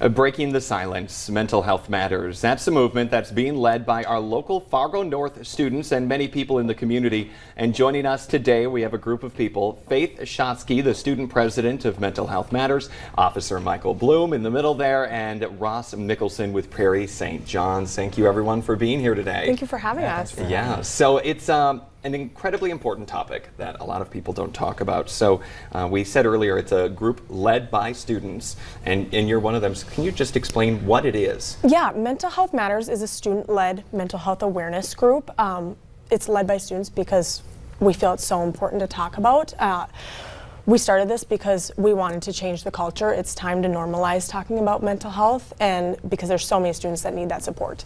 Breaking the silence, mental health matters. That's a movement that's being led by our local Fargo North students and many people in the community. And joining us today, we have a group of people. Faith Shotsky, the student president of Mental Health Matters, Officer Michael Bloom in the middle there, and Ross Mickelson with Prairie St. John's. Thank you everyone for being here today. Thank you for having us. Yeah, so it's an incredibly important topic that a lot of people don't talk about. So we said earlier it's a group led by students, and you're one of them. So can you just explain what it is? Yeah, Mental Health Matters is a student-led mental health awareness group. It's led by students because we feel it's so important to talk about. We started this because we wanted to change the culture. It's time to normalize talking about mental health, and because there's so many students that need that support.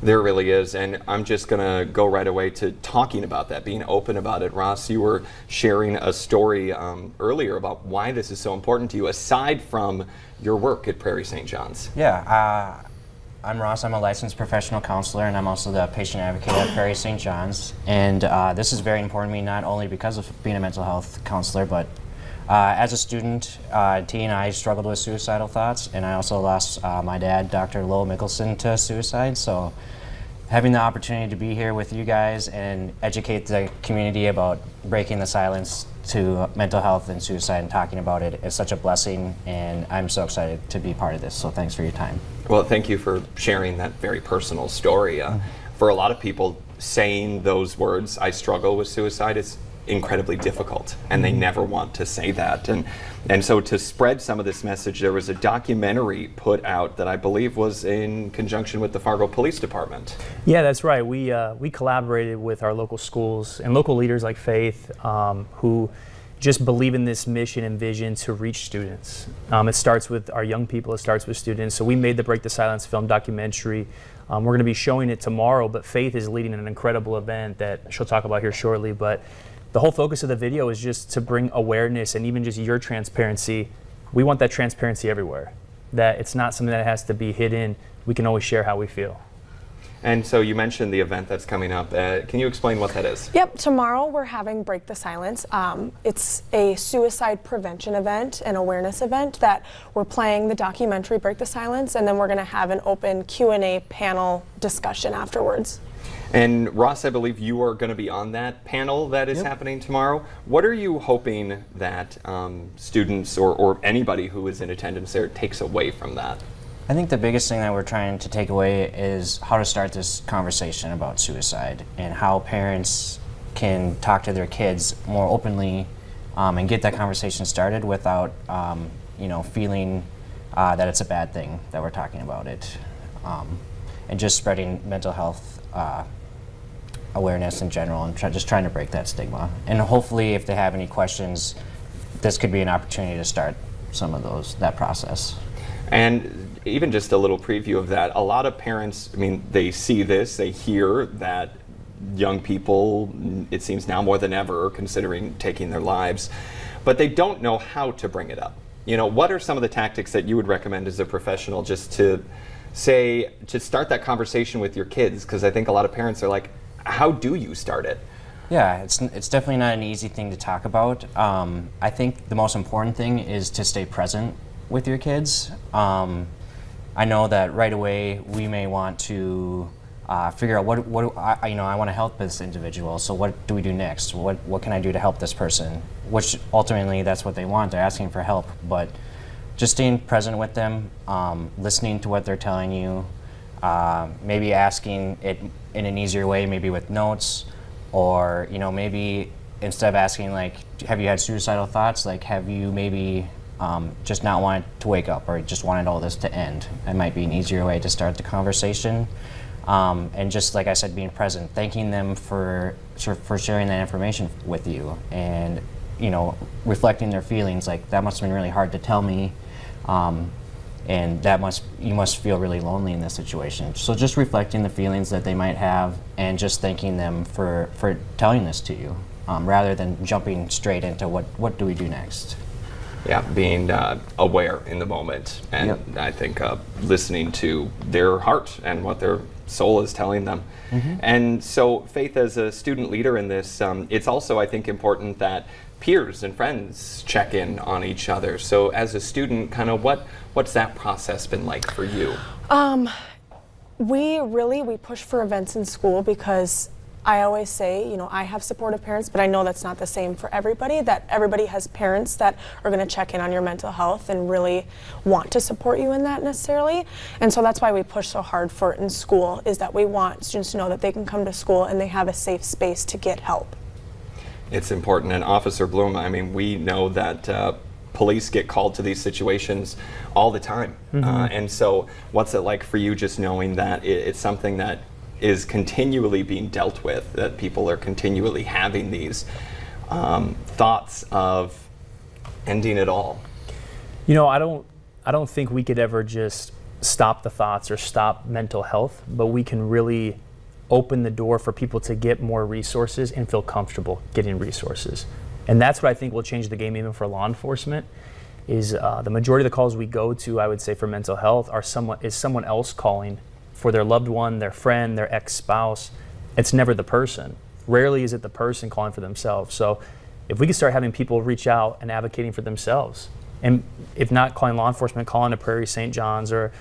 There really is, and I'm just going to go right away to talking about that, being open about it. Ross, you were sharing a story earlier about why this is so important to you, aside from your work at Prairie St. John's. Yeah, I'm Ross. I'm a licensed professional counselor, and I'm also the patient advocate at Prairie St. John's. And this is very important to me, not only because of being a mental health counselor, but as a student, T and I struggled with suicidal thoughts, and I also lost my dad, Dr. Lowell Mickelson, to suicide. So having the opportunity to be here with you guys and educate the community about breaking the silence to mental health and suicide and talking about it is such a blessing, and I'm so excited to be part of this. So thanks for your time. Well, thank you for sharing that very personal story. For a lot of people, saying those words, I struggle with suicide, is incredibly difficult, and they never want to say that. And so to spread some of this message, there was a documentary put out that I believe was in conjunction with the Fargo Police Department. Yeah, that's right. We collaborated with our local schools and local leaders like Faith, who just believe in this mission and vision to reach students. It starts with our young people, it starts with students. So we made the Break the Silence film documentary. We're going to be showing it tomorrow, but Faith is leading an incredible event that she'll talk about here shortly. But the whole focus of the video is just to bring awareness, and even just your transparency. We want that transparency everywhere, that it's not something that has to be hidden. We can always share how we feel. And so you mentioned the event that's coming up. Can you explain what that is? Yep, tomorrow we're having Break the Silence. It's a suicide prevention event, an awareness event that we're playing the documentary Break the Silence, and then we're going to have an open Q&A panel discussion afterwards. And Ross, I believe you are going to be on that panel that is happening tomorrow. What are you hoping that students or anybody who is in attendance there takes away from that? I think the biggest thing that we're trying to take away is how to start this conversation about suicide, and how parents can talk to their kids more openly and get that conversation started without feeling that it's a bad thing that we're talking about it, and just spreading mental health awareness in general, and just trying to break that stigma. And hopefully, if they have any questions, this could be an opportunity to start some of that process. And even just a little preview of that, a lot of parents, I mean, they see this, they hear that young people, it seems now more than ever, are considering taking their lives, but they don't know how to bring it up. You know, what are some of the tactics that you would recommend as a professional just to start that conversation with your kids? Because I think a lot of parents are like, how do you start it? Yeah, it's definitely not an easy thing to talk about. I think the most important thing is to stay present with your kids. I know that right away we may want to figure out what I want to help this individual. So what do we do next? What can I do to help this person? Which ultimately that's what they want. They're asking for help, but just staying present with them, listening to what they're telling you, maybe asking it in an easier way, maybe with notes, or maybe instead of asking like, have you had suicidal thoughts, like have you maybe just not wanted to wake up, or just wanted all this to end? It might be an easier way to start the conversation. And just like I said, being present, thanking them for sharing that information with you, and reflecting their feelings, like that must have been really hard to tell me, and you must feel really lonely in this situation. So just reflecting the feelings that they might have, and just thanking them for telling this to you, rather than jumping straight into what do we do next. Yeah, being aware in the moment, and I think listening to their heart and what their soul is telling them. And so Faith, as a student leader in this, it's also, I think, important that peers and friends check in on each other. So as a student, kind of what's that process been like for you? We push for events in school because I always say, you know, I have supportive parents, but I know that's not the same for everybody, that everybody has parents that are going to check in on your mental health and really want to support you in that necessarily. And so that's why we push so hard for it in school, is that we want students to know that they can come to school and they have a safe space to get help. It's important. And Officer Bloom, I mean, we know that police get called to these situations all the time. And so what's it like for you just knowing that it's something that is continually being dealt with, that people are continually having these thoughts of ending it all? You know, I don't think we could ever just stop the thoughts or stop mental health, but we can really open the door for people to get more resources and feel comfortable getting resources. And that's what I think will change the game even for law enforcement, is the majority of the calls we go to, I would say, for mental health is someone else calling for their loved one, their friend, their ex-spouse. It's never the person. Rarely is it the person calling for themselves. So if we could start having people reach out and advocating for themselves, and if not calling law enforcement, calling a Prairie St. John's, or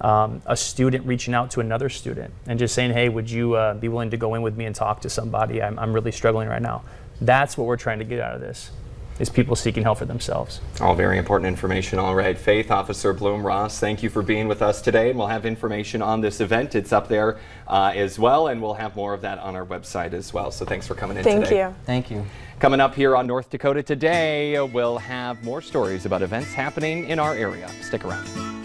a student reaching out to another student and just saying, hey, would you be willing to go in with me and talk to somebody? I'm really struggling right now. That's what we're trying to get out of this, is people seeking help for themselves. All very important information. All right, Faith, Officer Bloom, Ross, thank you for being with us today. And we'll have information on this event. It's up there as well, and we'll have more of that on our website as well. So thanks for coming in today. Thank you. Thank you. Coming up here on North Dakota Today, we'll have more stories about events happening in our area. Stick around.